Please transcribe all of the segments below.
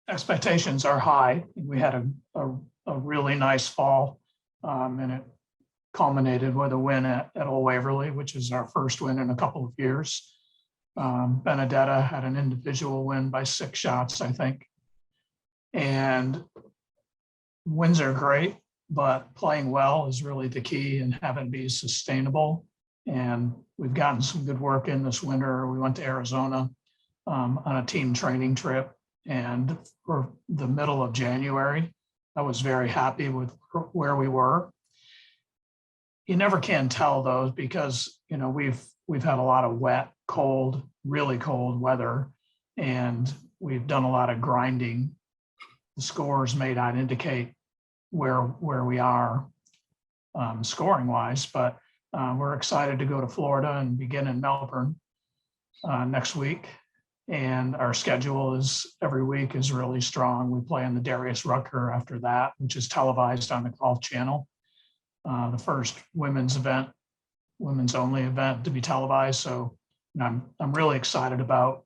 expectations are high. We had a really nice fall, and it culminated with a win at Old Waverly, which is our first win in a couple of years. Benedetta had an individual win by 6 shots, I think. And wins are great, but playing well is really the key and having it be sustainable. And we've gotten some good work in this winter. We went to Arizona on a team training trip, and for the middle of January, I was very happy with where we were. You never can tell those because, you know, we've had a lot of wet, cold, really cold weather, and we've done a lot of grinding. The scores may not indicate where we are scoring wise, but we're excited to go to Florida and begin in Melbourne next week. And our schedule is every week is really strong. We play on the Darius Rucker after that, which is televised on the Golf Channel. The first women's only event to be televised. So, you know, I'm really excited about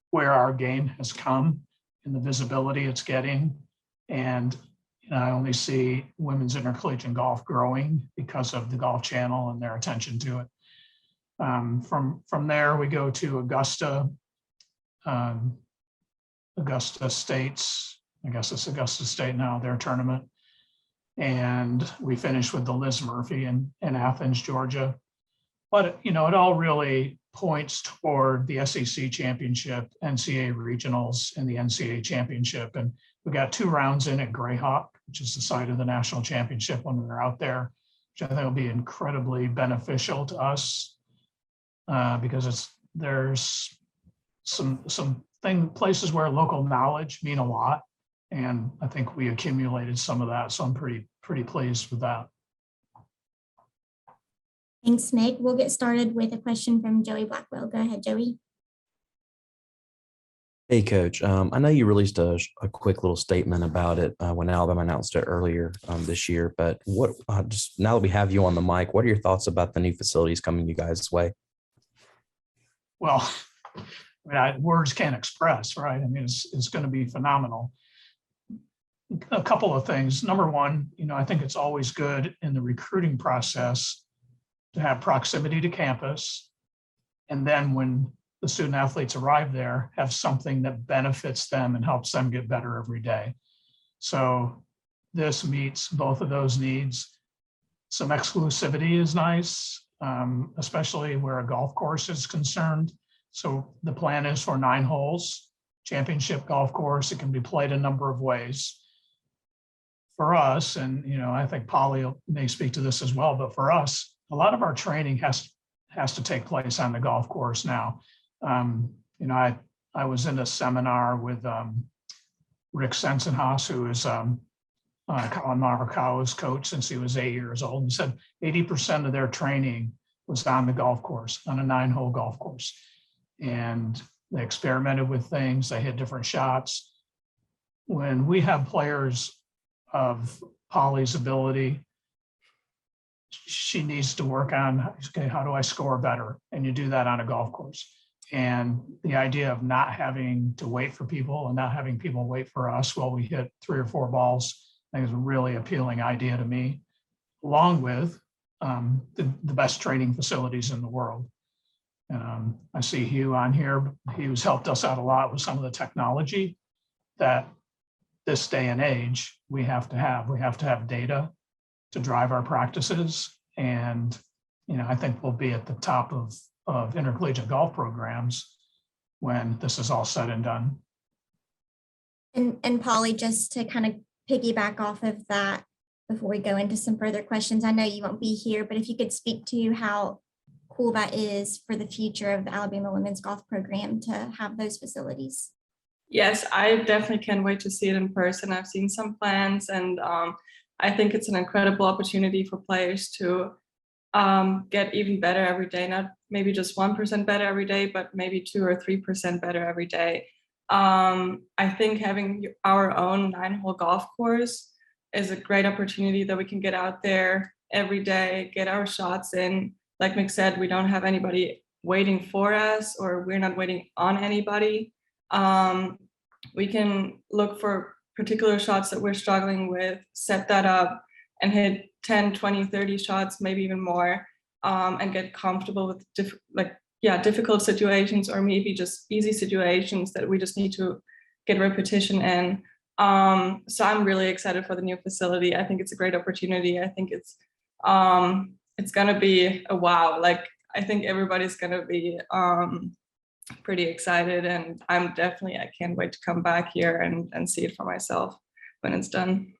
where our game has come and the visibility it's getting. And you know, I only see women's intercollegiate golf growing because of the Golf Channel and their attention to it. From there, we go to Augusta State's, I guess it's Augusta State now, their tournament. And we finish with the Liz Murphy in Athens, Georgia. But, you know, it all really points toward the SEC championship, NCAA regionals, and the NCAA championship. And we got 2 rounds in at Greyhawk, which is the site of the national championship when we're out there, which I think will be incredibly beneficial to us because there's some places where local knowledge mean a lot. And I think we accumulated some of that. So I'm pretty pleased with that. Thanks, Meg. We'll get started with a question from Joey Blackwell. Go ahead, Joey. Hey, Coach. I know you released a quick little statement about it when Alabama announced it earlier this year, but what just now that we have you on the mic, what are your thoughts about the new facilities coming you guys' way? Well, I mean, words can't express, right? I mean, it's going to be phenomenal. A couple of things. Number one, you know, I think it's always good in the recruiting process to have proximity to campus. And then when the student athletes arrive there, have something that benefits them and helps them get better every day. So this meets both of those needs. Some exclusivity is nice, especially where a golf course is concerned. So the plan is for 9 holes, championship golf course. It can be played a number of ways. For us, and you know, I think Polly may speak to this as well, but for us, a lot of our training has to take place on the golf course now. You know, I was in a seminar with Rick Sensenhaus, who is Colin Morikawa's coach since he was 8 years old. He said 80% of their training was on the golf course, on a 9-hole golf course. And they experimented with things, they hit different shots. When we have players of Polly's ability, she needs to work on, okay, how do I score better? And you do that on a golf course. And the idea of not having to wait for people and not having people wait for us while we hit 3 or 4 balls, I think is a really appealing idea to me, along with the best training facilities in the world. And I see Hugh on here. Hugh's helped us out a lot with some of the technology that this day and age we have to have. We have to have data to drive our practices. And, you know, I think we'll be at the top of intercollegiate golf programs when this is all said and done. And Polly, just to kind of piggyback off of that before we go into some further questions, I know you won't be here, but if you could speak to how cool that is for the future of the Alabama women's golf program to have those facilities. Yes, I definitely can't wait to see it in person. I've seen some plans, and I think it's an incredible opportunity for players to get even better every day, not maybe just 1% better every day, but maybe 2 or 3% better every day. I think having our own 9-hole golf course is a great opportunity that we can get out there every day, get our shots in. Like Mick said, we don't have anybody waiting for us, or we're not waiting on anybody. we can look for particular shots that we're struggling with, set that up and hit 10, 20, 30 shots, maybe even more, and get comfortable with difficult situations or maybe just easy situations that we just need to get repetition in. So I'm really excited for the new facility. I think it's a great opportunity. I think it's gonna be a wow. Like, I think everybody's gonna be pretty excited, and I can't wait to come back here and see it for myself when it's done.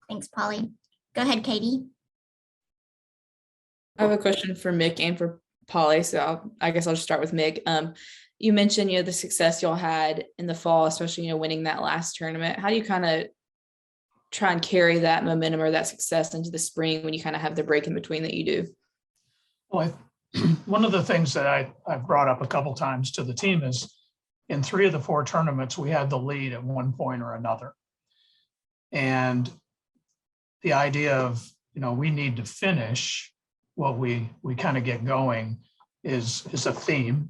Thanks, Polly. Go ahead, Katie. I have a question for Mick and for Polly, so I guess I'll just start with Mick. You mentioned, the success y'all had in the fall, especially, winning that last tournament. How do you kind of try and carry that momentum or that success into the spring when you kind of have the break in between that you do? Well, one of the things that I've brought up a couple times to the team is in 3 of the 4 tournaments, we had the lead at one point or another. And the idea of, we need to finish what we kind of get going is a theme.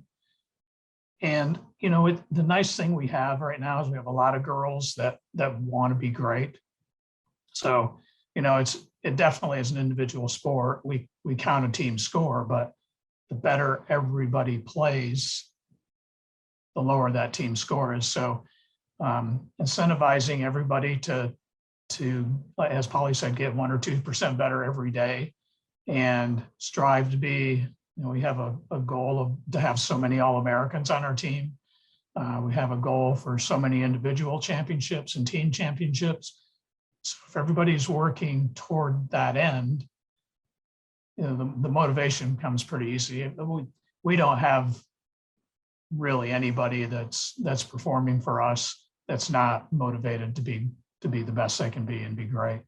And, the nice thing we have right now is we have a lot of girls that want to be great. So, it definitely is an individual sport. We count a team score, but the better everybody plays, the lower that team score is. So incentivizing everybody to, as Polly said, get 1 or 2% better every day and strive to be, we have a goal to have so many All-Americans on our team. We have a goal for so many individual championships and team championships. So if everybody's working toward that end, the motivation comes pretty easy. We don't have really anybody that's performing for us that's not motivated to be the best they can be and be great.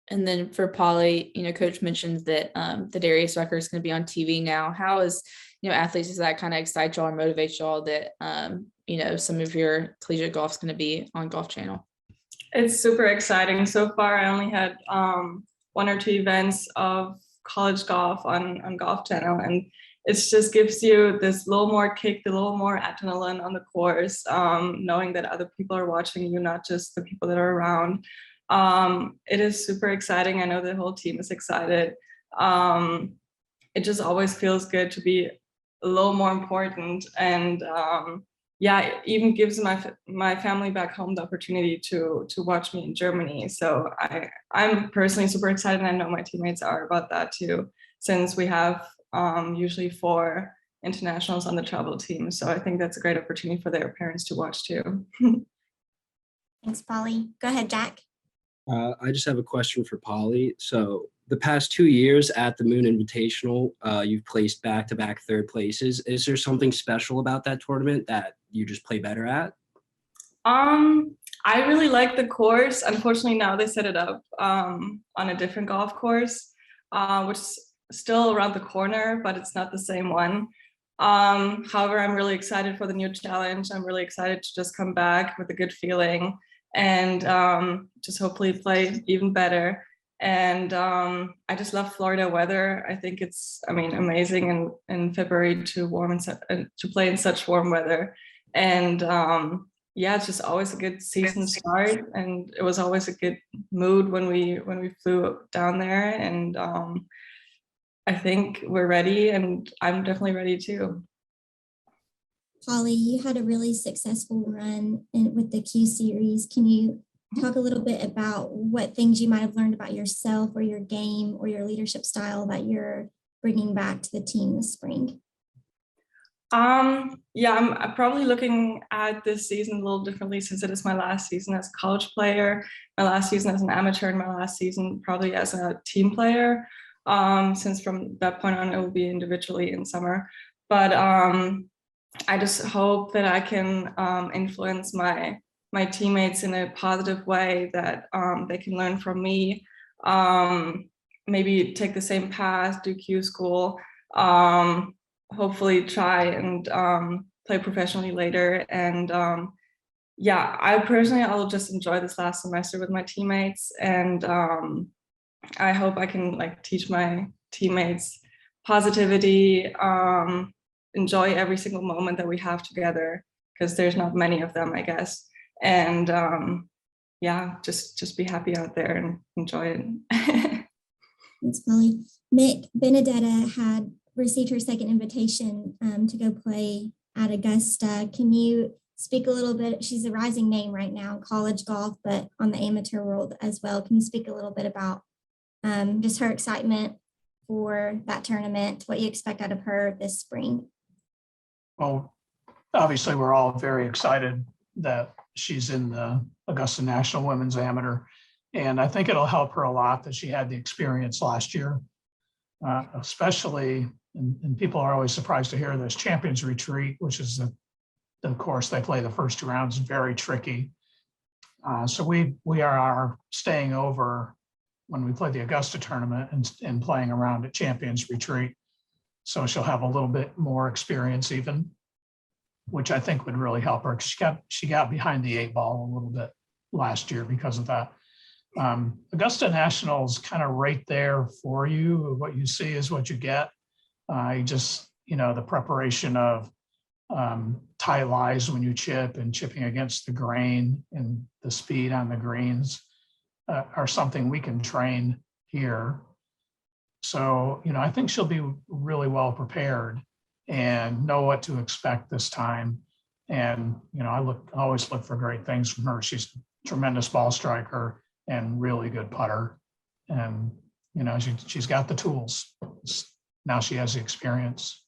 And then for Polly, Coach mentioned that the Darius Rucker is going to be on TV now. How is, athletes, does that kind of excite y'all or motivate y'all that, some of your collegiate golf is going to be on Golf Channel? It's super exciting. So far, I only had 1 or 2 events of college golf on Golf Channel, and it just gives you this little more kick, a little more adrenaline on the course, knowing that other people are watching you, not just the people that are around. It is super exciting. I know the whole team is excited. It just always feels good to be a little more important, and it even gives my family back home the opportunity to watch me in Germany. So I'm personally super excited, and I know my teammates are about that too, since we have usually 4 internationals on the travel team. So I think that's a great opportunity for their parents to watch too. Thanks, Polly. Go ahead, Jack. I just have a question for Polly. So the past 2 years at the Moon Invitational, you've placed back-to-back 3rd places. Is there something special about that tournament that you just play better at? I really like the course. Unfortunately, now they set it up on a different golf course, which is still around the corner, but it's not the same one. However, I'm really excited for the new challenge. I'm really excited to just come back with a good feeling and just hopefully play even better. And I just love Florida weather. I think it's, amazing in February to play in such warm weather. And it's just always a good season start. And it was always a good mood when we flew down there. And I think we're ready, and I'm definitely ready too. Polly, you had a really successful run with the Q series. Can you talk a little bit about what things you might have learned about yourself or your game or your leadership style that you're bringing back to the team this spring? I'm probably looking at this season a little differently, since it is my last season as a college player, my last season as an amateur, and my last season probably as a team player, since from that point on it will be individually in summer. But I just hope that I can influence my teammates in a positive way, that they can learn from me, maybe take the same path, do Q school, hopefully try and play professionally later. And I will just enjoy this last semester with my teammates, and I hope I can teach my teammates positivity, enjoy every single moment that we have together, because there's not many of them, I guess. And yeah, just be happy out there and enjoy it. Thanks, Molly. Mick, Benedetta had received her second invitation to go play at Augusta. Can you speak a little bit? She's a rising name right now in college golf, but on the amateur world as well. Can you speak a little bit about just her excitement for that tournament, what you expect out of her this spring? Well, obviously, we're all very excited that she's in the Augusta National Women's Amateur. And I think it'll help her a lot that she had the experience last year, especially, and people are always surprised to hear this, Champions Retreat, which is the course they play the first 2 rounds, very tricky. So we are staying over when we play the Augusta tournament and playing around at Champions Retreat. So she'll have a little bit more experience even, which I think would really help her, because she got behind the 8 ball a little bit last year because of that. Augusta National's kind of right there for you. What you see is what you get. You just, the preparation of tie lies when you chip and chipping against the grain and the speed on the greens are something we can train here. So, I think she'll be really well prepared and know what to expect this time. And, I always look for great things from her. She's a tremendous ball striker and really good putter. And, she's got the tools. Now she has the experience.